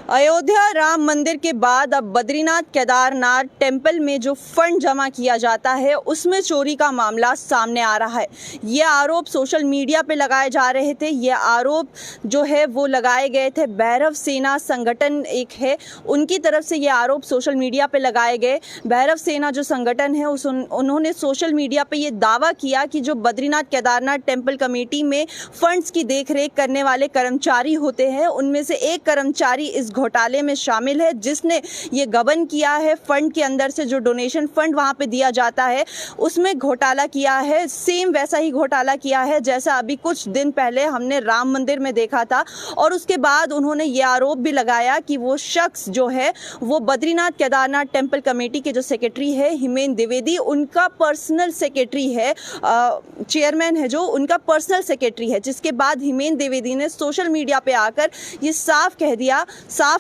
अयोध्या राम मंदिर के बाद अब बद्रीनाथ केदारनाथ टेम्पल में जो फंड जमा किया जाता है उसमें चोरी का मामला सामने आ रहा है। ये आरोप सोशल मीडिया पे लगाए जा रहे थे। ये आरोप जो है वो लगाए गए थे, भैरव सेना संगठन एक है उनकी तरफ से ये आरोप सोशल मीडिया पे लगाए गए। भैरव सेना जो संगठन है उन्होंने सोशल मीडिया पे ये दावा किया कि जो बद्रीनाथ केदारनाथ टेम्पल कमेटी में फंड्स की देखरेख करने वाले कर्मचारी होते हैं उनमें से एक कर्मचारी इस घोटाले में शामिल है, जिसने ये गबन किया है। फंड के अंदर से जो डोनेशन फंड वहां पे दिया जाता है उसमें घोटाला किया है। सेम वैसा ही घोटाला किया है जैसा अभी कुछ दिन पहले हमने राम मंदिर में देखा था। और उसके बाद उन्होंने ये आरोप भी लगाया कि वो शख्स जो है वो बद्रीनाथ केदारनाथ टेम्पल कमेटी के जो सेक्रेटरी है हिमेन द्विवेदी, उनका पर्सनल सेक्रेटरी है, चेयरमैन है जो उनका पर्सनल सेक्रेटरी है। जिसके बाद हिमेन द्विवेदी ने सोशल मीडिया पे आकर ये साफ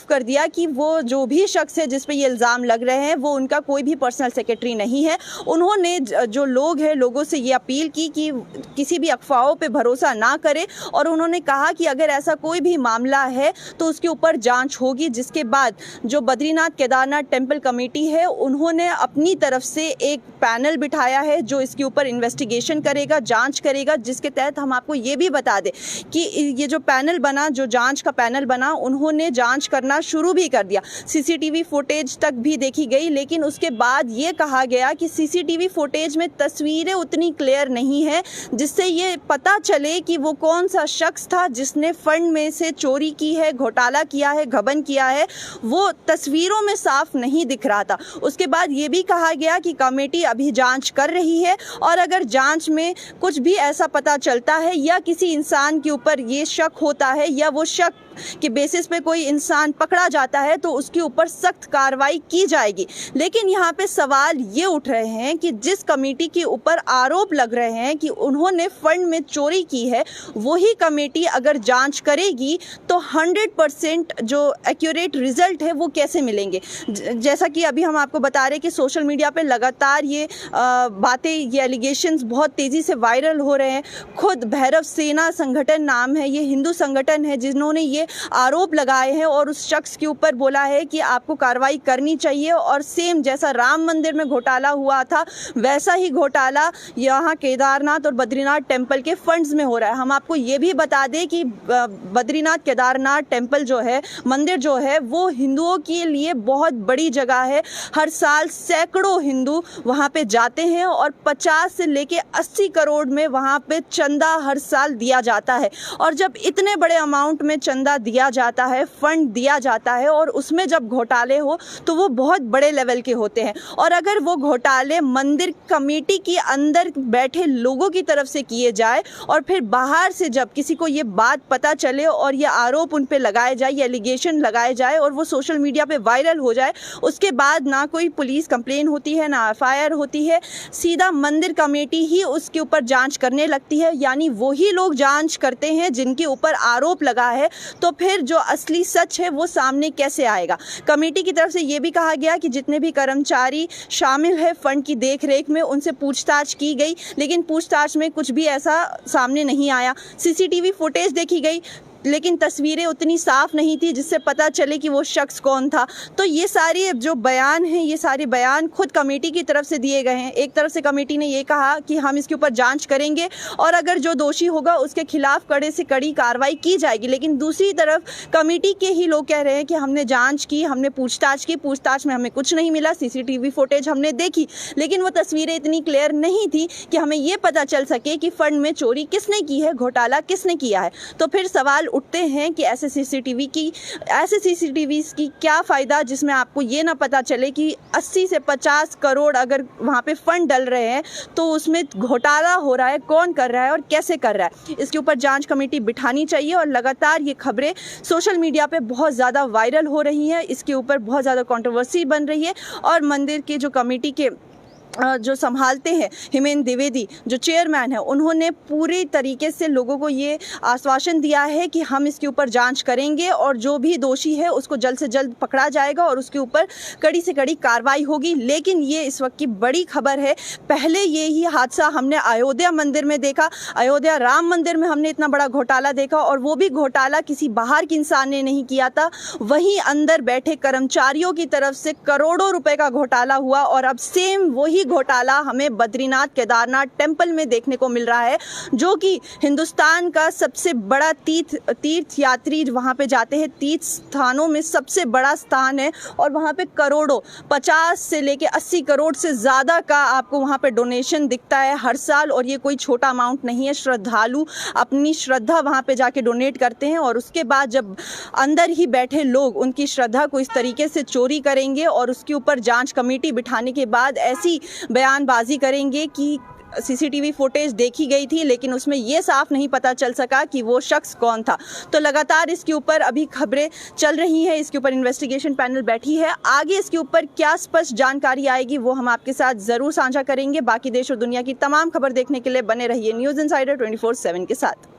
कर दिया कि वो जो भी शख्स है जिस पे ये इल्ज़ाम लग रहे हैं वो उनका कोई भी पर्सनल सेक्रेटरी नहीं है। उन्होंने जो लोग हैं लोगों से ये अपील की कि किसी भी अफवाहों पे भरोसा ना करें और उन्होंने कहा कि अगर ऐसा कोई भी मामला है तो उसके ऊपर जांच होगी। जिसके बाद जो बद्रीनाथ केदारनाथ टेम्पल कमेटी है उन्होंने अपनी तरफ से एक पैनल बिठाया है जो इसके ऊपर इन्वेस्टिगेशन करेगा, जाँच करेगा। जिसके तहत हम आपको ये भी बता दें कि ये जो पैनल बना, जो जाँच का पैनल बना, उन्होंने जांच करना शुरू भी कर दिया। सीसीटीवी फुटेज तक भी देखी गई, लेकिन उसके बाद ये कहा गया कि सीसीटीवी फुटेज में तस्वीरें उतनी क्लियर नहीं है जिससे ये पता चले कि वो कौन सा शख्स था जिसने फंड में से चोरी की है, घोटाला किया है, गबन किया है। वो तस्वीरों में साफ नहीं दिख रहा था। उसके बाद ये भी कहा गया कि कमेटी अभी जांच कर रही है और अगर जांच में कुछ भी ऐसा पता चलता है या किसी इंसान के ऊपर ये शक होता है या वो शक के बेसिस पे कोई इंसान पकड़ा जाता है तो उसके ऊपर सख्त कार्रवाई की जाएगी। लेकिन यहाँ पे सवाल ये उठ रहे हैं कि जिस कमेटी के ऊपर आरोप लग रहे हैं कि उन्होंने फंड में चोरी की है, वही कमेटी अगर जांच करेगी तो 100% जो एक्यूरेट रिजल्ट है वो कैसे मिलेंगे। जैसा कि अभी हम आपको बता रहे हैं कि सोशल मीडिया पे लगातार ये बातें, ये एलिगेशंस बहुत तेज़ी से वायरल हो रहे हैं। खुद भैरव सेना संगठन नाम है, ये हिंदू संगठन है जिन्होंने ये आरोप लगाए हैं और उस शख्स के ऊपर बोला है कि आपको कार्रवाई करनी चाहिए। और सेम जैसा राम मंदिर में घोटाला हुआ था वैसा ही घोटाला यहाँ केदारनाथ और बद्रीनाथ टेम्पल के फंड्स में हो रहा है। हम आपको ये भी बता दें कि बद्रीनाथ केदारनाथ टेम्पल जो है, मंदिर जो है, वो हिंदुओं के लिए बहुत बड़ी जगह है। हर साल सैकड़ों हिंदू वहाँ पे जाते हैं और 50 से लेके 80 करोड़ में वहाँ पे चंदा हर साल दिया जाता है। और जब इतने बड़े अमाउंट में चंदा दिया जाता है, फंड दिया जाता है और उसमें जब घोटाले हो तो वो बहुत बड़े लेवल के होते हैं। और अगर वो घोटाले मंदिर कमेटी के अंदर बैठे लोगों की तरफ से किए जाए और फिर बाहर से जब किसी को ये बात पता चले और ये आरोप उन पे लगाए जाए, ये एलिगेशन लगाए जाए और वो सोशल मीडिया पे वायरल हो जाए, उसके बाद ना कोई पुलिस कंप्लेन होती है, ना एफआईआर होती है, सीधा मंदिर कमेटी ही उसके ऊपर जांच करने लगती है। यानी वही लोग जांच करते हैं जिनके ऊपर आरोप लगा है, तो फिर जो असली सच है वो सामने कैसे आएगा। कमेटी की तरफ से ये भी कहा गया कि जितने भी कर्मचारी शामिल है फंड की देखरेख में उनसे पूछताछ की गई, लेकिन पूछताछ में कुछ भी ऐसा सामने नहीं आया। सीसीटीवी फुटेज देखी गई लेकिन तस्वीरें उतनी साफ नहीं थी जिससे पता चले कि वो शख्स कौन था। तो ये सारी जो बयान हैं, ये सारे बयान खुद कमेटी की तरफ से दिए गए हैं। एक तरफ से कमेटी ने ये कहा कि हम इसके ऊपर जांच करेंगे और अगर जो दोषी होगा उसके खिलाफ कड़े से कड़ी कार्रवाई की जाएगी। लेकिन दूसरी तरफ कमेटी के ही लोग कह रहे हैं कि हमने जांच की, हमने पूछताछ की, पूछताछ में हमें कुछ नहीं मिला। सीसीटीवी फुटेज हमने देखी लेकिन वो तस्वीरें इतनी क्लियर नहीं थी कि हमें ये पता चल सके कि फंड में चोरी किसने की है, घोटाला किसने किया है। तो फिर सवाल उठते हैं कि ऐसे सीसीटीवी की क्या फ़ायदा जिसमें आपको ये ना पता चले कि 80 से 50 करोड़ अगर वहाँ पे फंड डल रहे हैं तो उसमें घोटाला हो रहा है, कौन कर रहा है और कैसे कर रहा है। इसके ऊपर जांच कमेटी बिठानी चाहिए। और लगातार ये खबरें सोशल मीडिया पे बहुत ज़्यादा वायरल हो रही हैं, इसके ऊपर बहुत ज़्यादा कंट्रोवर्सी बन रही है और मंदिर के जो कमेटी के जो संभालते हैं हेमेंद्र द्विवेदी जो चेयरमैन है, उन्होंने पूरी तरीके से लोगों को ये आश्वासन दिया है कि हम इसके ऊपर जांच करेंगे और जो भी दोषी है उसको जल्द से जल्द पकड़ा जाएगा और उसके ऊपर कड़ी से कड़ी कार्रवाई होगी। लेकिन ये इस वक्त की बड़ी खबर है। पहले ये ही हादसा हमने अयोध्या मंदिर में देखा, अयोध्या राम मंदिर में हमने इतना बड़ा घोटाला देखा और वो भी घोटाला किसी बाहर के इंसान ने नहीं किया था, वहीं अंदर बैठे कर्मचारियों की तरफ से करोड़ों रुपए का घोटाला हुआ। और अब सेम वही घोटाला हमें बद्रीनाथ केदारनाथ टेम्पल में देखने को मिल रहा है, जो कि हिंदुस्तान का सबसे बड़ा तीर्थ यात्री वहां पे जाते हैं, तीर्थ स्थानों में सबसे बड़ा स्थान है और वहां पे करोड़ों 50 से लेके 80 करोड़ से ज़्यादा का आपको वहां पे डोनेशन दिखता है हर साल। और ये कोई छोटा अमाउंट नहीं है। श्रद्धालु अपनी श्रद्धा वहां पे जाके डोनेट करते हैं और उसके बाद जब अंदर ही बैठे लोग उनकी श्रद्धा को इस तरीके से चोरी करेंगे और उसके ऊपर जांच कमेटी बिठाने के बाद ऐसी बयानबाजी करेंगे कि सीसीटीवी फुटेज देखी गई थी लेकिन उसमें यह साफ नहीं पता चल सका कि वो शख्स कौन था। तो लगातार इसके ऊपर अभी खबरें चल रही हैं, इसके ऊपर इन्वेस्टिगेशन पैनल बैठी है। आगे इसके ऊपर क्या स्पष्ट जानकारी आएगी वो हम आपके साथ जरूर साझा करेंगे। बाकी देश और दुनिया की तमाम खबर देखने के लिए बने रहिए न्यूज़ इनसाइडर 24/7 के साथ।